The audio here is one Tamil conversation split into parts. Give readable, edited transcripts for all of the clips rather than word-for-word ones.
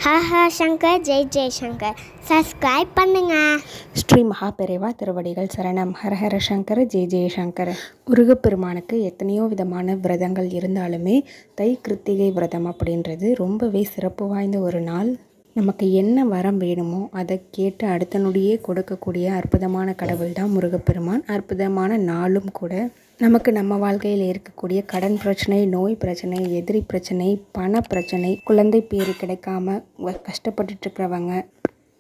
ஹஹ சங்கர் ஜெய் ஜெய்சங்கர் சப்ஸ்கிரைப் பண்ணுங்க. ஸ்ரீ மகாபெரிவா திருவடிகள் சரணம். ஹரஹர சங்கர ஜெய் ஜெயசங்கர. முருகப்பெருமானுக்கு எத்தனையோ விதமான விரதங்கள் இருந்தாலுமே தை கிருத்திகை விரதம் அப்படின்றது ரொம்பவே சிறப்பு வாய்ந்த ஒரு நாள். நமக்கு என்ன வரம் வேணுமோ அதை கேட்டு அடுத்த நொடியே கொடுக்கக்கூடிய அற்புதமான கடவுள் தான் முருகப்பெருமான். அற்புதமான நாளும் கூட. நமக்கு நம்ம வாழ்க்கையில் இருக்கக்கூடிய கடன் பிரச்சனை, நோய் பிரச்சனை, எதிரி பிரச்சனை, பண பிரச்சனை, குழந்தை பேரு கிடைக்காம கஷ்டப்பட்டுட்டு இருக்கிறவங்க,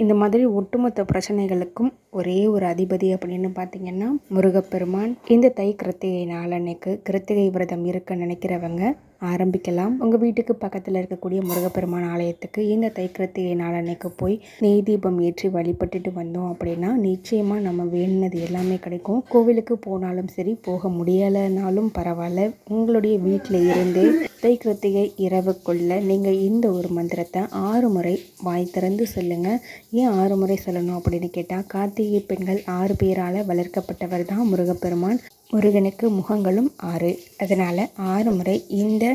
இந்த மாதிரி ஒட்டுமொத்த பிரச்சனைகளுக்கும் ஒரே ஒரு அதிபதி அப்படின்னு பார்த்தீங்கன்னா முருகப்பெருமான். இந்த தை கிருத்திகை நாளன்னைக்கு கிருத்திகை விரதம் இருக்க நினைக்கிறவங்க ஆரம்பிக்கலாம். உங்கள் வீட்டுக்கு பக்கத்தில் இருக்கக்கூடிய முருகப்பெருமான் ஆலயத்துக்கு இந்த தை கிருத்திகை நாளன்னைக்கு போய் நெய் தீபம் ஏற்றி வழிபட்டுட்டு வந்தோம் அப்படின்னா நிச்சயமாக நம்ம வேணுனது எல்லாமே கிடைக்கும். கோவிலுக்கு போனாலும் சரி, போக முடியலைனாலும் பரவாயில்ல, உங்களுடைய வீட்டில் இருந்து தை கிருத்திகை இரவுக்குள்ள நீங்கள் இந்த ஒரு மந்திரத்தை 6 முறை வாய் திறந்து சொல்லுங்கள். ஏன் 6 முறை சொல்லணும் அப்படின்னு கேட்டால், கார்த்திகை பெண்கள் 6 பேரால் வளர்க்கப்பட்டவர் தான் முருகப்பெருமான். முருகனுக்கு முகங்களும் 6, அதனால் 6 முறை இந்த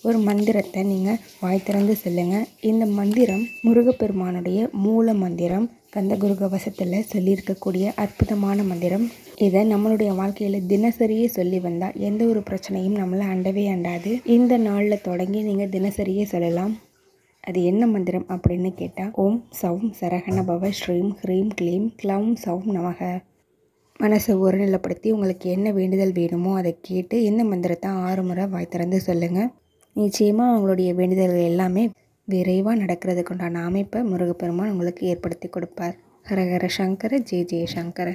ஒரு மந்திரத்தை நீங்கள் வாய் திறந்து சொல்லுங்கள். இந்த மந்திரம் முருகப்பெருமானுடைய மூல மந்திரம், கந்தகுரு கவசத்தில் சொல்லியிருக்கக்கூடிய அற்புதமான மந்திரம். இதை நம்மளுடைய வாழ்க்கையில் தினசரியே சொல்லி வந்தால் எந்த ஒரு பிரச்சனையும் நம்மளை அண்டவே அண்டாது. இந்த நாளில் தொடங்கி நீங்கள் தினசரியே சொல்லலாம். அது என்ன மந்திரம் அப்படின்னு கேட்டால், ஓம் சௌம் சரஹண பவ ஸ்ரீம் ஹ்ரீம் க்ளீம் க்ளௌம் சௌம் நமக. மனசை ஒருநிலைப்படுத்தி உங்களுக்கு என்ன வேண்டுதல் வேணுமோ அதை கேட்டு இந்த மந்திரத்தை 6 முறை வாய் திறந்து சொல்லுங்கள். நிச்சயமாக அவங்களுடைய வேண்டுதல்கள் எல்லாமே விரைவாக நடக்கிறதுக்குண்டான அமைப்பை முருகப்பெருமான் உங்களுக்கு ஏற்படுத்தி கொடுப்பார். ஹரஹர சங்கர ஜெய் ஜெயசங்கர.